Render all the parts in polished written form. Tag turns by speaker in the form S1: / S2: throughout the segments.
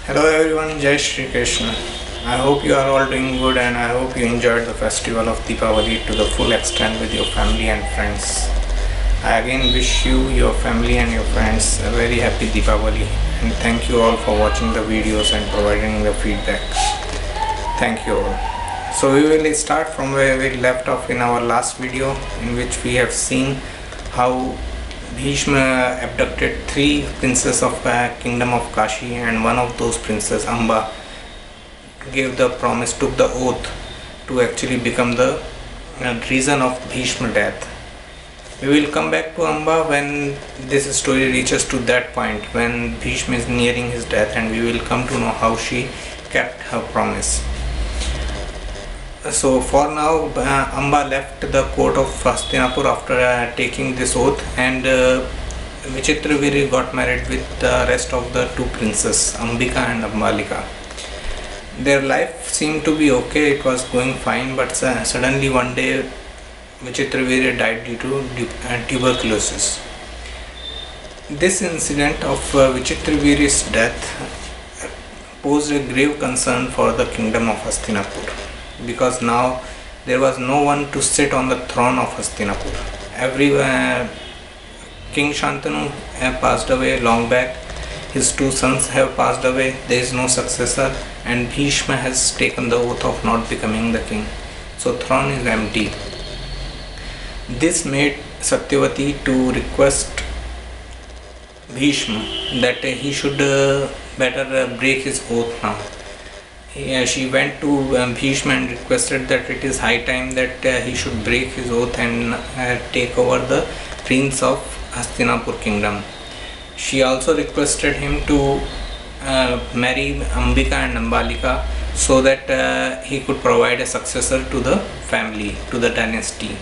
S1: Hello everyone, Jai Shri Krishna. I hope you are all doing good and I hope you enjoyed the festival of Deepavali to the full extent with your family and friends. I again wish you, your family and your friends a very happy Deepavali and thank you all for watching the videos and providing the feedbacks. Thank you all. So we will start from where we left off in our last video, in which we have seen how Bhishma abducted three princes of kingdom of Kashi, and one of those princes, Amba, gave the promise, took the oath to actually become the reason of Bhishma death. We will come back to Amba when this story reaches to that point when Bhishma is nearing his death, and we will come to know how she kept her promise. So for now, Amba left the court of Hastinapur after taking this oath, and Vichitraviri got married with the rest of the two princes, Ambika and Ambalika. Their life seemed to be okay, it was going fine, but suddenly one day Vichitraviri died due to tuberculosis. This incident of Vichitraviri's death posed a grave concern for the kingdom of Hastinapur, because now there was no one to sit on the throne of Hastinapur. King Shantanu passed away long back, his two sons have passed away, there is no successor, and Bhishma has taken the oath of not becoming the king. So throne is empty. This made Satyavati to request Bhishma that he should better break his oath now. She went to Bhishma and requested that it is high time that he should break his oath and take over the reins of Hastinapur kingdom. She also requested him to marry Ambika and Ambalika so that he could provide a successor to the family, to the dynasty.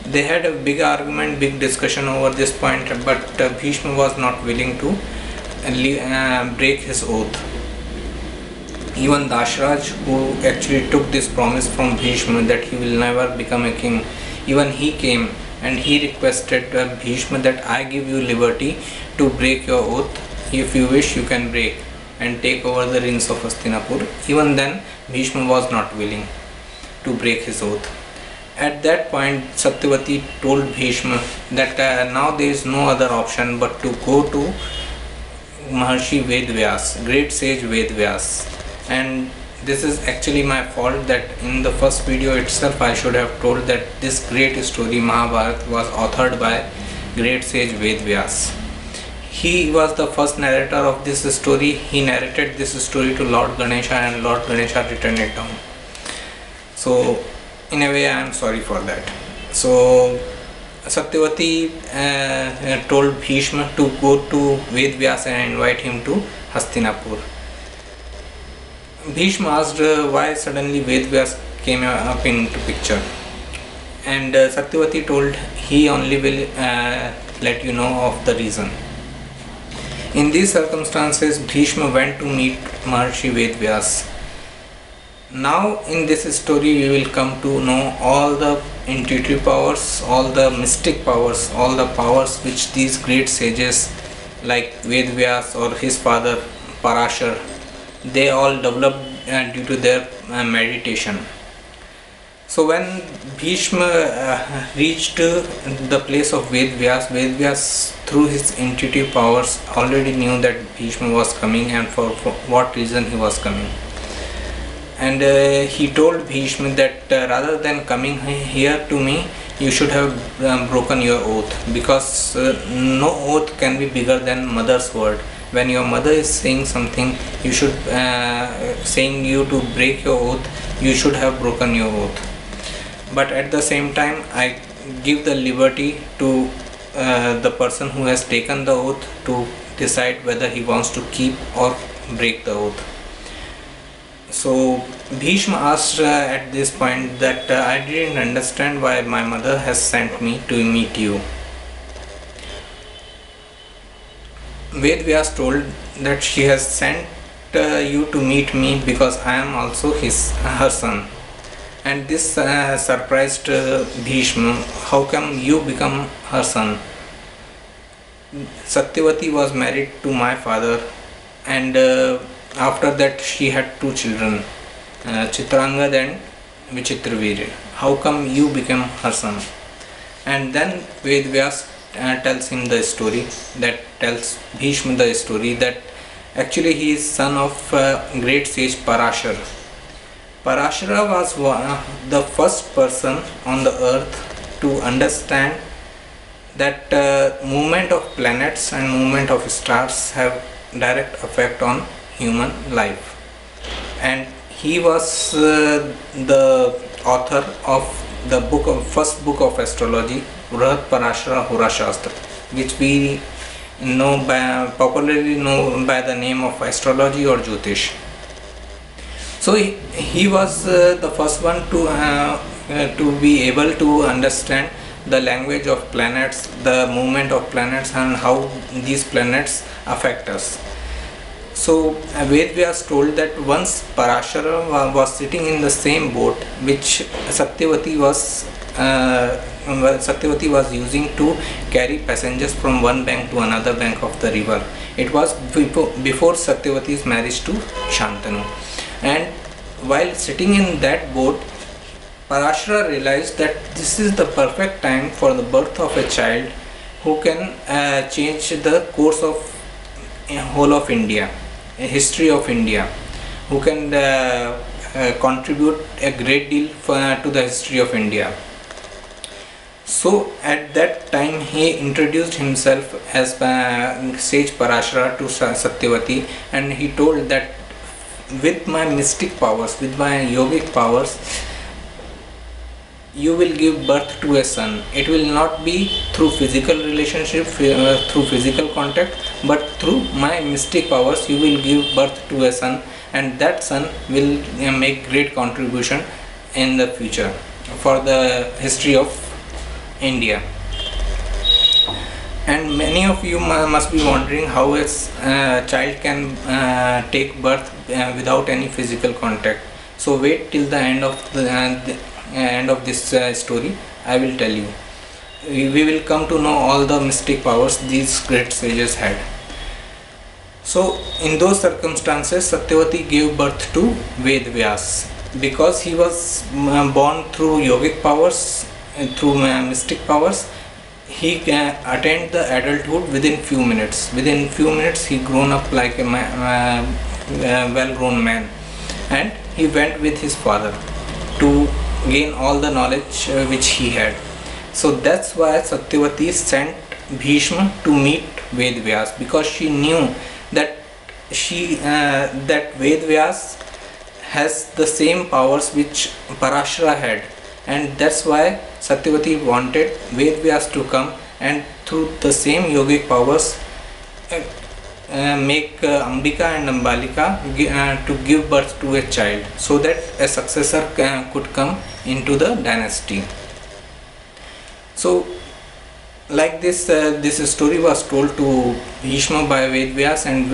S1: They had a big argument, big discussion over this point, but Bhishma was not willing to break his oath. Even Dashraj, who actually took this promise from Bhishma that he will never become a king, even he came and he requested Bhishma that I give you liberty to break your oath. If you wish, you can break and take over the reins of Hastinapur. Even then, Bhishma was not willing to break his oath. At that point, Satyavati told Bhishma that now there is no other option but to go to Maharshi Vedvyas, great sage Vedvyas. And this is actually my fault that in the first video itself I should have told that this great story Mahabharata was authored by great sage Vedvyas. He was the first narrator of this story. He narrated this story to Lord Ganesha and Lord Ganesha written it down. So in a way I am sorry for that. So Satyavati told Bhishma to go to Vedvyas and invite him to Hastinapur. Bhishma asked why suddenly Vedvyas came up into picture, and Satyavati told he only will let you know of the reason. In these circumstances, Bhishma went to meet Maharshi Vedvyas. Now in this story we will come to know all the intuitive powers, all the mystic powers, all the powers which these great sages like Vedvyas or his father Parashar, they all developed due to their meditation. So when Bhishma reached the place of Vedvyas, Vedvyas through his intuitive powers already knew that Bhishma was coming and for what reason he was coming. And he told Bhishma that rather than coming here to me, you should have broken your oath, because no oath can be bigger than mother's word. When your mother is saying something, you should saying you to break your oath, you should have broken your oath. But at the same time, I give the liberty to the person who has taken the oath to decide whether he wants to keep or break the oath. So Bhishma asked at this point that I didn't understand why my mother has sent me to meet you. Vedvyas told that she has sent you to meet me because I am also her son. And this surprised Bhishma. How come you become her son? Satyavati was married to my father, and after that she had two children, Chitrangad and Vichitravirya. How come you became her son? And then Ved Vyas tells him the story, that tells Bhishma the story that actually he is son of great sage Parashar. Parashara was the first person on the earth to understand that movement of planets and movement of stars have direct effect on human life, and he was the author of the first book of astrology, Vrahat Parashara Hora Shastra, which we popularly know by the name of astrology or Jyotish. So he was the first one to be able to understand the language of planets, the movement of planets, and how these planets affect us. So Ved Vyas told that once Parashara was sitting in the same boat which Satyavati was using to carry passengers from one bank to another bank of the river. It was before Satyavati's marriage to Shantanu. And while sitting in that boat, Parashara realized that this is the perfect time for the birth of a child who can change the course of whole of India, a history of India, who can contribute a great deal to the history of India. So at that time he introduced himself as sage Parashara to Satyavati, and he told that with my mystic powers, with my yogic powers, you will give birth to a son. It will not be through physical relationship, through physical contact, but through my mystic powers you will give birth to a son, and that son will make great contribution in the future for the history of India. And many of you must be wondering how a child can take birth without any physical contact. So wait till the end of this story. I will tell you. We will come to know all the mystic powers these great sages had. So in those circumstances, Satyavati gave birth to Ved Vyas, because he was born through yogic powers, through mystic powers. He attained the adulthood within few minutes. Within few minutes he grown up like a well-grown man, and he went with his father to gain all the knowledge which he had. So that's why Satyavati sent Bhishma to meet Ved Vyas, because she knew that that Ved Vyas has the same powers which Parashara had, and that's why Satyavati wanted Ved Vyas to come and through the same yogic powers make Ambika and Ambalika to give birth to a child, so that a successor could come into the dynasty. So like this, this story was told to Bhishma by Ved Vyas, and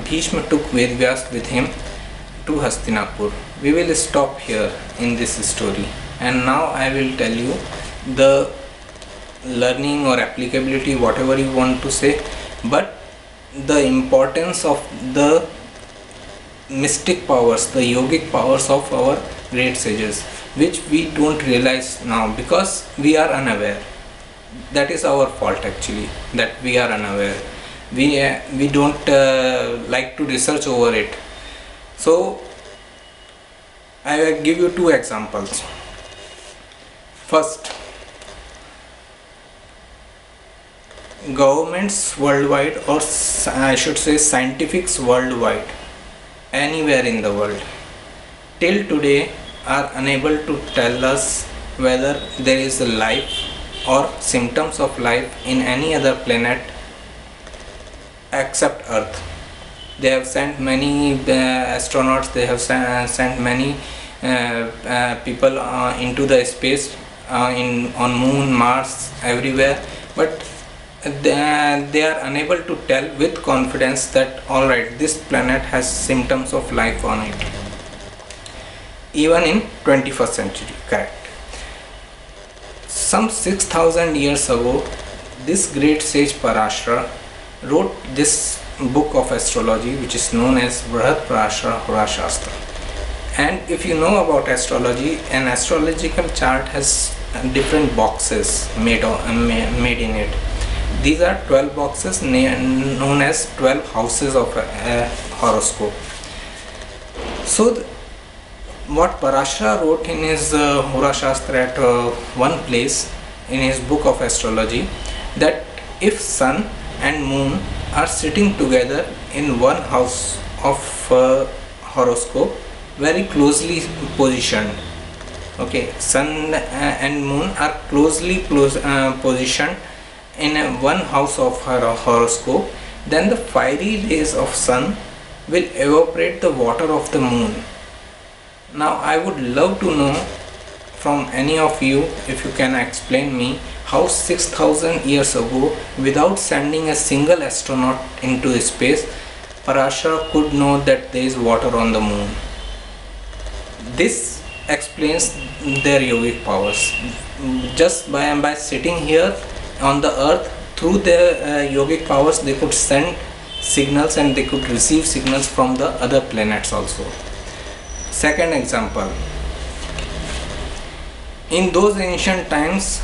S1: Bhishma took Ved Vyas with him to Hastinapur. We will stop here in this story, and now I will tell you the learning or applicability, whatever you want to say, but the importance of the mystic powers, the yogic powers of our great sages, which we don't realize now because we are unaware. That is our fault actually, that we are unaware. We don't like to research over it. So I will give you two examples. First, governments worldwide, or I should say scientifics worldwide, anywhere in the world, till today are unable to tell us whether there is a life or symptoms of life in any other planet except Earth. They have sent many astronauts, they have sent many people into the space, on Moon, Mars, everywhere, but they are unable to tell with confidence that alright, this planet has symptoms of life on it, even in 21st century. Correct. Some 6,000 years ago, this great sage Parashara wrote this book of astrology which is known as Brihat Parashara Hora Shastra. And if you know about astrology, an astrological chart has different boxes made in it. These are 12 boxes known as 12 houses of a horoscope. So what Parashara wrote in his Hora Shastra at one place in his book of astrology, that if sun and moon are sitting together in one house of horoscope, very closely positioned, okay, sun and moon are closely positioned in one house of horoscope, then the fiery rays of sun will evaporate the water of the moon. Now I would love to know from any of you if you can explain me how 6000 years ago, without sending a single astronaut into space, Parashara could know that there is water on the moon. This explains their yogic powers. Just by sitting here on the earth, through their yogic powers, they could send signals and they could receive signals from the other planets also. Second example, in those ancient times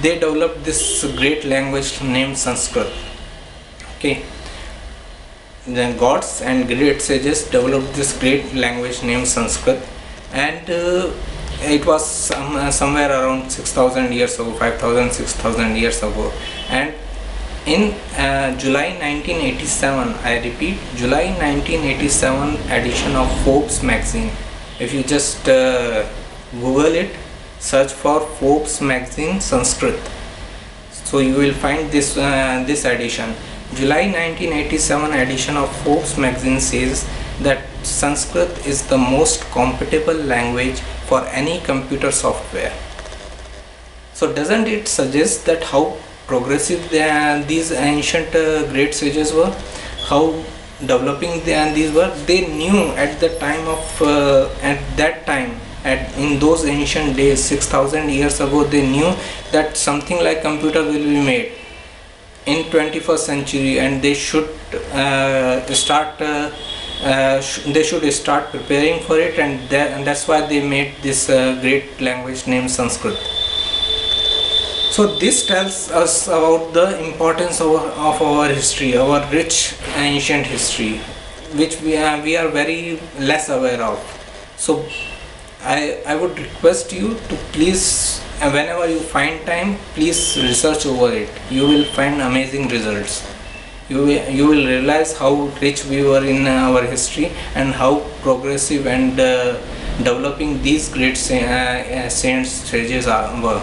S1: they developed this great language named Sanskrit. Okay, the gods and great sages developed this great language named Sanskrit, and it was somewhere around 6000 years ago, 5000, 6000 years ago. And in July 1987, I repeat, July 1987 edition of Forbes magazine, if you just Google it, search for Forbes magazine Sanskrit, so you will find this this edition. July 1987 edition of Forbes magazine says that Sanskrit is the most compatible language for any computer software. So doesn't it suggest that how progressive these ancient great sages were, how developing these were? They knew at the time of in those ancient days, 6000 years ago, they knew that something like computer will be made in 21st century, and they should start preparing for it, and that's why they made this great language named Sanskrit. So this tells us about the importance of our history, our rich ancient history, which we are very less aware of. So I would request you to please, whenever you find time, please research over it. You will find amazing results. You will realize how rich we were in our history and how progressive and developing these great saints, sages were.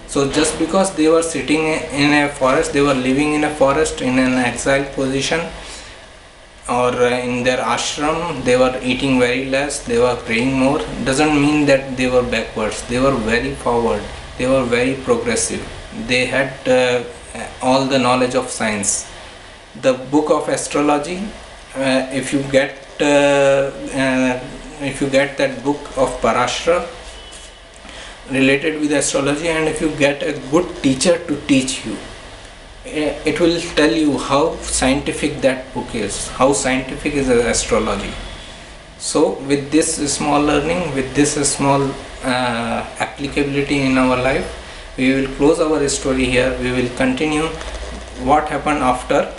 S1: So just because they were sitting in a forest, they were living in a forest in an exiled position, or in their ashram, they were eating very less, they were praying more, doesn't mean that they were backwards. They were very forward, they were very progressive, they had all the knowledge of science. The book of astrology, if you get that book of Parashara related with astrology, and if you get a good teacher to teach you, it will tell you how scientific that book is, how scientific is astrology. So with this small learning, with this small applicability in our life, we will close our story here. We will continue what happened after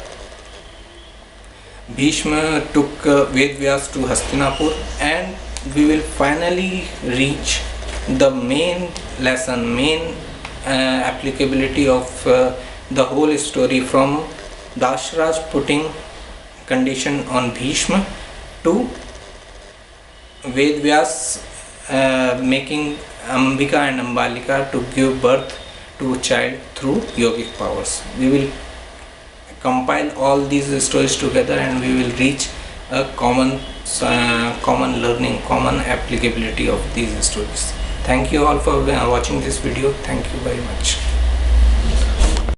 S1: Bhishma took Ved Vyas to Hastinapur, and we will finally reach the main lesson, main applicability of the whole story, from Dashraj putting condition on Bhishma to Ved Vyas making Ambika and Ambalika to give birth to a child through yogic powers. We will compile all these stories together and we will reach a common learning, common applicability of these stories. Thank you all for watching this video. Thank you very much.